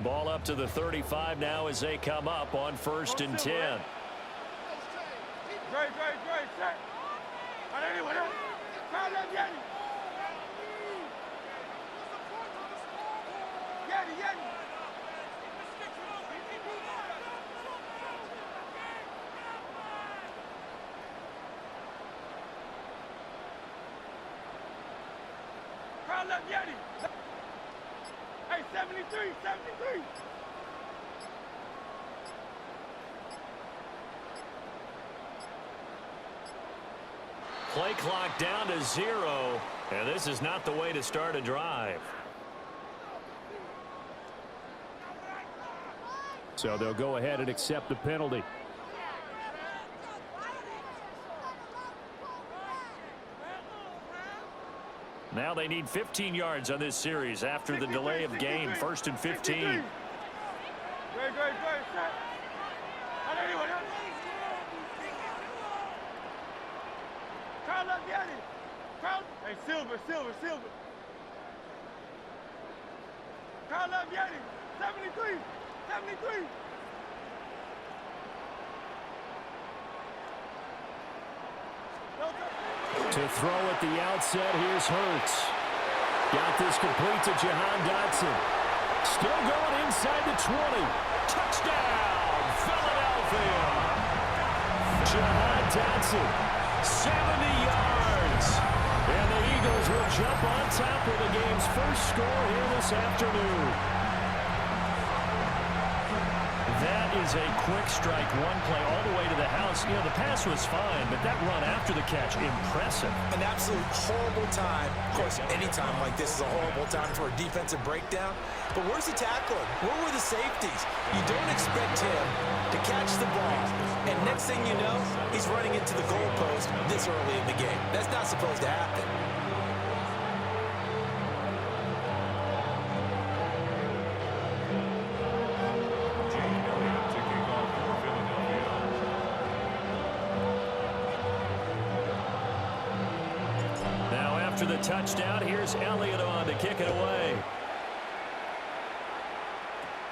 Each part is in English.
Ball up to the 35 now as they come up on 1st and 10. Hey, 73, 73. Play clock down to 0, and this is not the way to start a drive. So they'll go ahead and accept the penalty. Now they need 15 yards on this series after the delay of game. 1st and 15. Great. Hey, Silver. Carl up, Yanni. 73. To throw at the outset, here's Hurts. Got this complete to Jahan Dotson. Still going inside the 20. Touchdown, Philadelphia. Jahan Dotson, 70 yards. And the Eagles will jump on top with the game's first score here this afternoon. That is a quick strike, one play all the way to the house. You know, the pass was fine, but that run after the catch, impressive. An absolute horrible time. Of course, any time like this is a horrible time for a defensive breakdown. But where's the tackling? Where were the safeties? You don't expect him to catch the ball, and next thing you know, he's running into the goalpost this early in the game. That's not supposed to happen. After the touchdown, here's Elliott on to kick it away.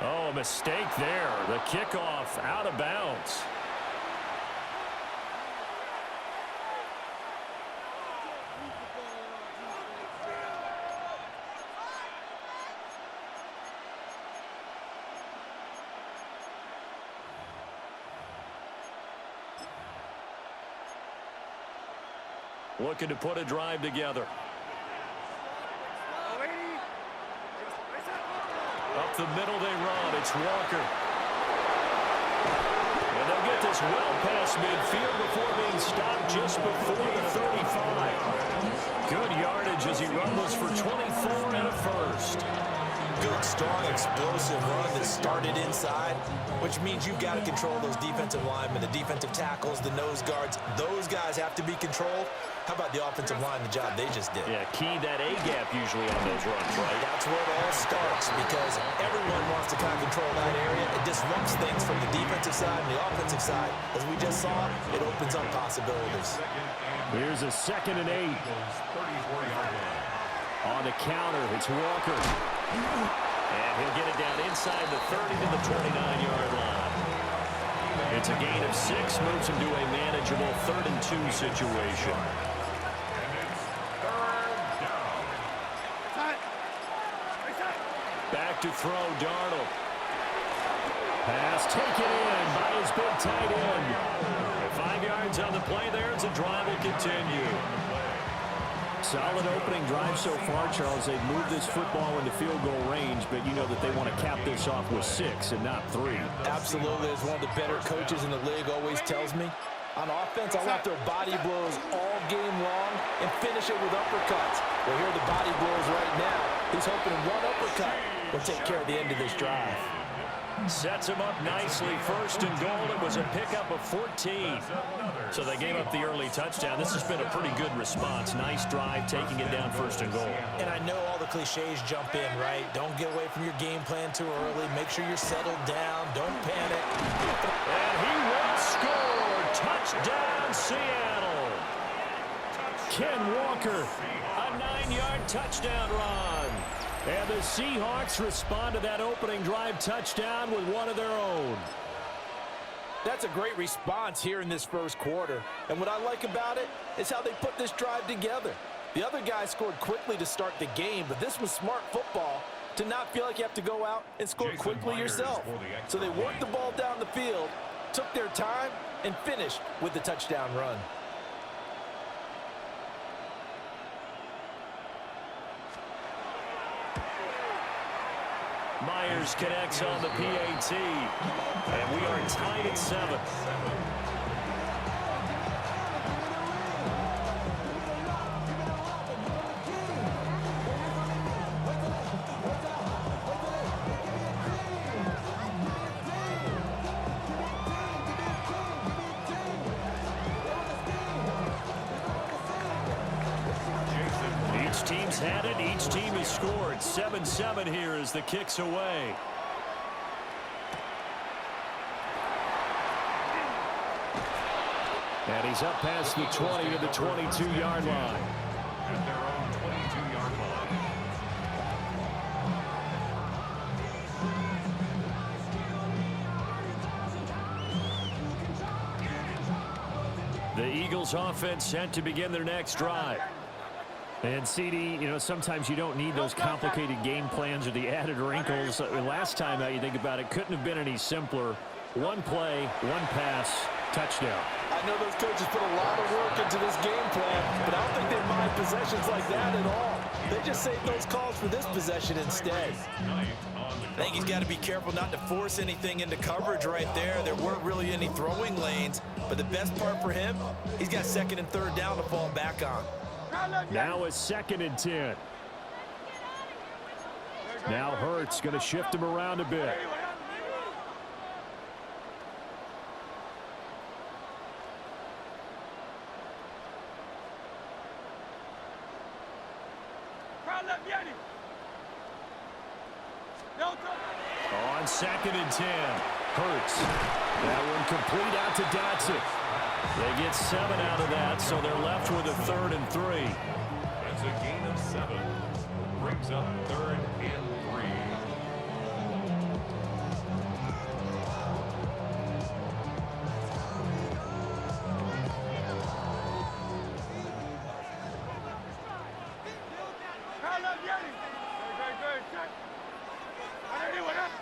Oh, a mistake there. The kickoff out of bounds. Looking to put a drive together. Up the middle they run. It's Walker. And they'll get this well past midfield before being stopped just before the 35. Good yardage as he rumbles for 24 and a first. Good, strong, explosive run that started inside, which means you've got to control those defensive linemen, the defensive tackles, the nose guards. Those guys have to be controlled. How about the offensive line, the job they just did? Yeah, key that A-gap usually on those runs, right? That's where it all starts because everyone wants to kind of control that area. It disrupts things from the defensive side and the offensive side. As we just saw, it opens up possibilities. Here's a 2nd and 8. On the counter, it's Walker. And he'll get it down inside the 30 to the 29-yard line. It's a gain of 6, moves him to a manageable 3rd and 2 situation. Back to throw, Darnold. Pass taken in by his big tight end. 5 yards on the play there as the drive will continue. Solid opening drive so far, Charles. They've moved this football into field goal range, but you know that they want to cap this off with 6 and not 3. Absolutely. As one of the better coaches in the league always tells me, on offense, I want their body blows all game long and finish it with uppercuts. Well, here are the body blows right now. He's hoping one uppercut will take care of the end of this drive. Sets him up nicely. 1st and goal. It was a pickup of 14. So they gave up the early touchdown. This has been a pretty good response. Nice drive, taking it down 1st and goal. And I know all the cliches jump in, right? Don't get away from your game plan too early. Make sure you're settled down. Don't panic. And he will score. Touchdown, Seattle. Ken Walker, a 9-yard touchdown run. And the Seahawks respond to that opening drive touchdown with one of their own. That's a great response here in this first quarter. And what I like about it is how they put this drive together. The other guy scored quickly to start the game, but this was smart football to not feel like you have to go out and score quickly yourself. So they worked the ball down the field, took their time, and finished with the touchdown run. Myers connects on the PAT, and we are tied at 7. Each team's had it. Each team has scored. 7-7 here as the kick's away. And he's up past the 20 to the 22-yard line. At their own 22-yard line. The Eagles offense set to begin their next drive. And CD, you know, sometimes you don't need those complicated game plans or the added wrinkles. Last time out, you think about it, couldn't have been any simpler. One play, one pass, touchdown. I know those coaches put a lot of work into this game plan, but I don't think they mind possessions like that at all. They just saved those calls for this possession instead. I think he's got to be careful not to force anything into coverage right there. There weren't really any throwing lanes, but the best part for him, he's got 2nd and 3rd down to fall back on. Now a 2nd and 10. Now Hurts going to shift him around a bit. On 2nd and 10, Hurts. That one complete out to Dotson. They get 7 out of that, so they're left with a 3rd and 3. That's a gain of 7. Brings up 3rd and 3.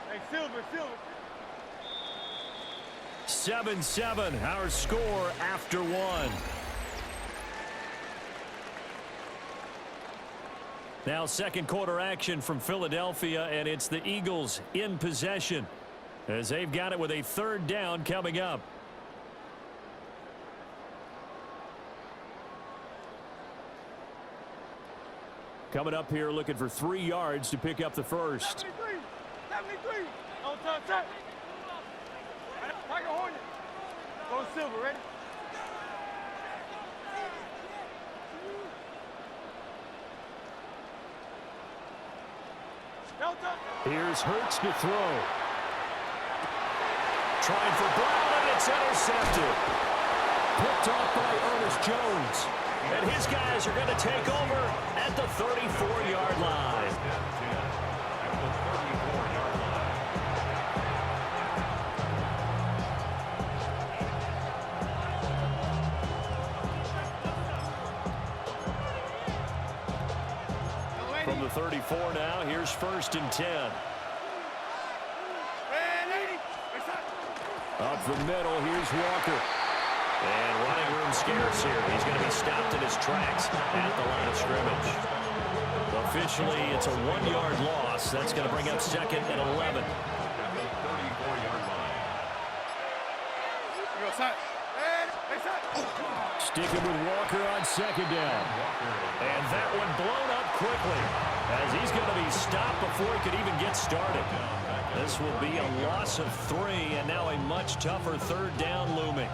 Hey, Silver. 7-7, our score after 1. Now second quarter action from Philadelphia, and it's the Eagles in possession as they've got it with a 3rd down coming up. Coming up here looking for 3 yards to pick up the first. 73. On top. Tiger Hornet. Go Silver, ready? Here's Hurts to throw. Trying for Brown, and it's intercepted. Picked off by Ernest Jones. And his guys are going to take over at the 34-yard line. From the 34 now, here's 1st and 10. Up the middle, here's Walker. And running room scarce here. He's going to be stopped in his tracks at the line of scrimmage. Officially, it's a 1-yard loss. That's going to bring up 2nd and 11. Sticking with Walker on 2nd down. And that one blown up quickly as he's going to be stopped before he could even get started. This will be a loss of 3, and now a much tougher 3rd down looming.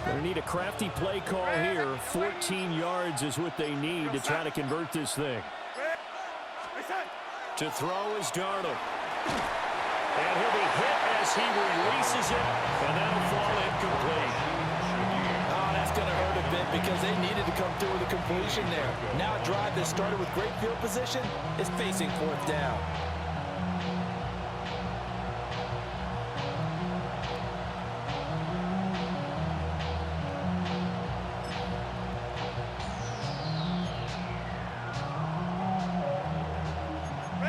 Going to need a crafty play call here. 14 yards is what they need to try to convert this thing. To throw is Darnold. And he'll be hit as he releases it, and that'll fall incomplete. Oh, that's That's going to hurt a bit because they needed to come through with a completion there. Now a drive that started with great field position is facing fourth down.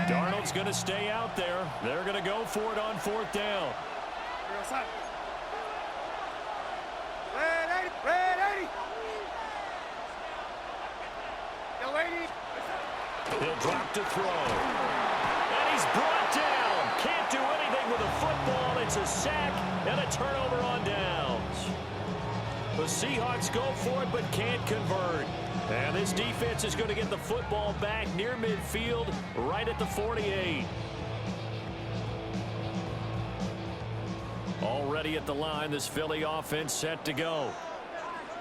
Darnold's going to stay out there. They're going to go for it on fourth down. He'll drop to throw. And he's brought down. Can't do anything with a football. It's a sack and a turnover on downs. The Seahawks go for it but can't convert. And this defense is going to get the football back near midfield, right at the 48. Already at the line, this Philly offense set to go.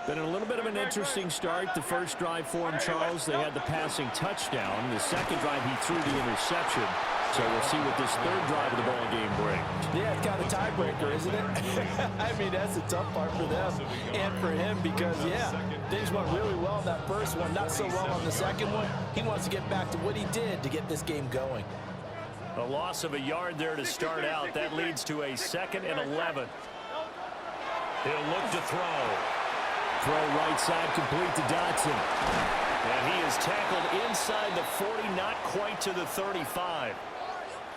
Been a little bit of an interesting start. The first drive for him, Charles, they had the passing touchdown. The second drive, he threw the interception. So we'll see what this third drive of the ball game brings. Yeah, it's kind of a tiebreaker, isn't it? I mean, that's the tough part for them and for him because, yeah, things went really well in that first one, not so well on the second one. He wants to get back to what he did to get this game going. A loss of a yard there to start out. That leads to a 2nd and 11. He'll look to throw. Throw right side complete to Dotson. And he is tackled inside the 40, not quite to the 35.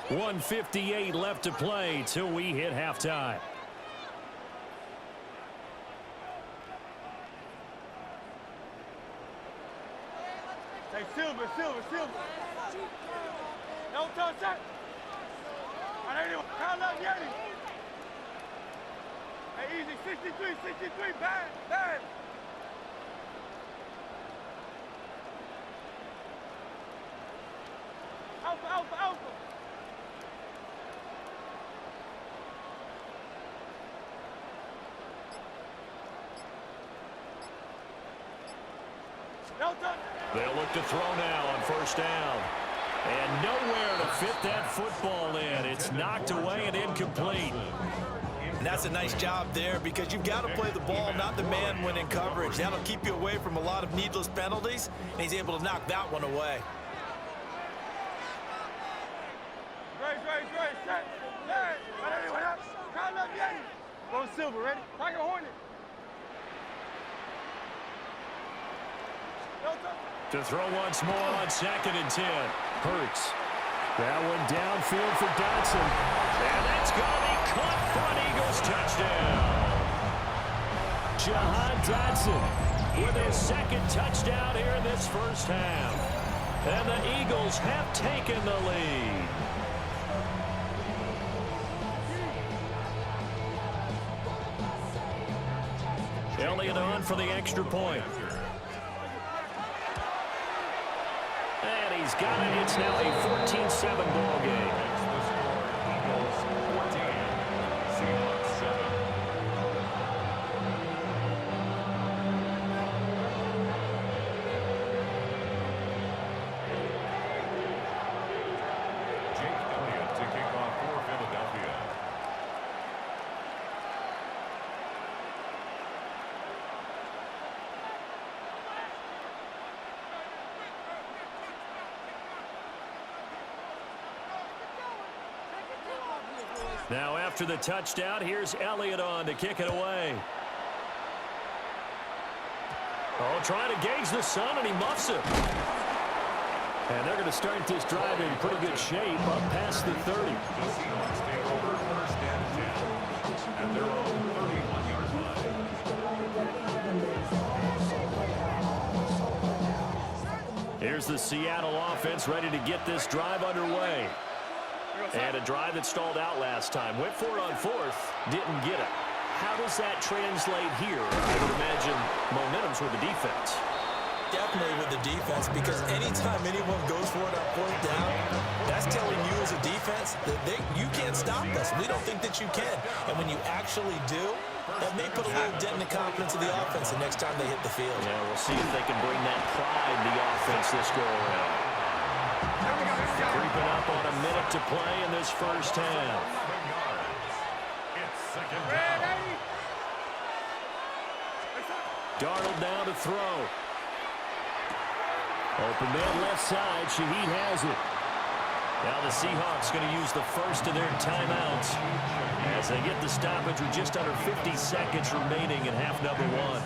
1:58 left to play till we hit halftime. Hey, Silver. No touch that. Count up, Yeti. Hey, easy. 63. Bad. Alpha. No touch. They'll look to throw now on first down. And nowhere to fit that football in. It's knocked away and incomplete. And that's a nice job there because you've got to play the ball, not the man when in coverage. That'll keep you away from a lot of needless penalties, and he's able to knock that one away. Great. Set. Count up, Yeti. Go Silver, ready? Tiger Hornet. No touch. To throw once more on 2nd and 10. Hurts. That one downfield for Dotson. And that's going to be caught for an Eagles touchdown. Jahan Dotson with his 2nd touchdown here in this first half. And the Eagles have taken the lead. Elliott on for the extra point. And he's got it. It's now a 14-7 ball game. Eagles 14, Seahawks 7. Jake Elliott to kick off for Philadelphia. Now after the touchdown, here's Elliott on to kick it away. Oh, trying to gauge the sun, and he muffs it. And they're going to start this drive in pretty good shape up past the 30. The Seahawks take over first and 10 at their own 31-yard line. Here's the Seattle offense ready to get this drive underway. And a drive that stalled out last time. Went for it on 4th, didn't get it. How does that translate here? I would imagine momentum's with the defense. Definitely with the defense, because anytime anyone goes for it on 4th down, that's telling you as a defense that you can't stop us. We don't think that you can. And when you actually do, that may put a little dent in the confidence of the offense the next time they hit the field. Yeah, we'll see if they can bring that pride in the offense this go around. Creeping up on a minute to play in this first half. It's 2nd down. Darnold now to throw. Open man left side. Shaheed has it. Now the Seahawks going to use the first of their timeouts as they get the stoppage with just under 50 seconds remaining in half number one.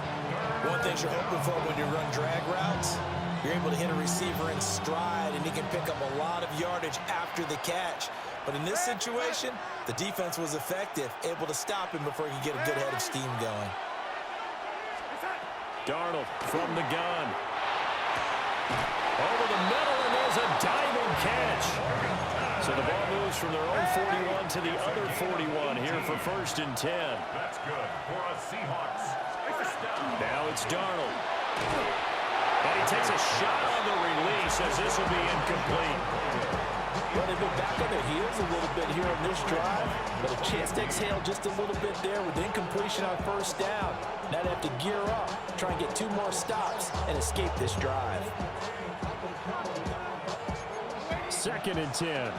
One thing you're hoping for when you run drag routes, you're able to hit a receiver in stride, and he can pick up a lot of yardage after the catch. But in this situation, the defense was effective, able to stop him before he could get a good head of steam going. Darnold from the gun. Over the middle, and there's a diving catch. So the ball moves from their own 41 to the other 41 here for 1st and 10. That's good for a Seahawks. First down. Now it's Darnold. And he takes a shot on the release as this will be incomplete. Well, they've been back on their heels a little bit here on this drive, but a chance to exhale just a little bit there with incompletion on 1st down. Now they have to gear up, try and get 2 more stops, and escape this drive. 2nd and 10.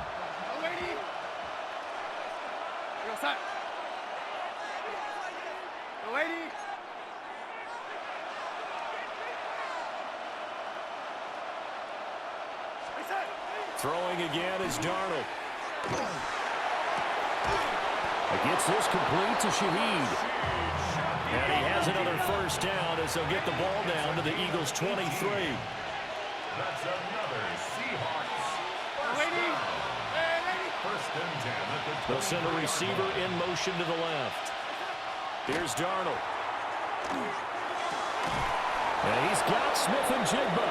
Throwing again is Darnold. He gets this complete to Shaheed. And he has another 1st down as they'll get the ball down to the Eagles' 23. That's another Seahawks. First and 10 at the 20. They'll send a receiver in motion to the left. Here's Darnold. And he's got Smith and Jigba.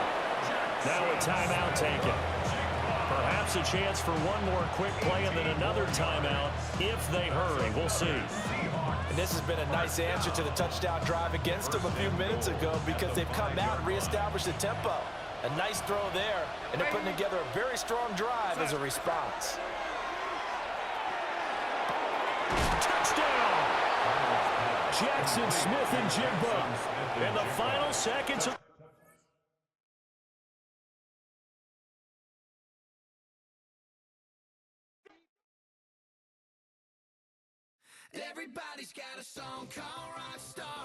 Now a timeout taken. Perhaps a chance for one more quick play and then another timeout if they hurry. We'll see. And this has been a nice answer to the touchdown drive against them a few minutes ago because they've come out and reestablished the tempo. A nice throw there, and they're putting together a very strong drive as a response. Touchdown! Jackson, Smith, and Jigba in the final seconds of Everybody's got a song called Rockstar.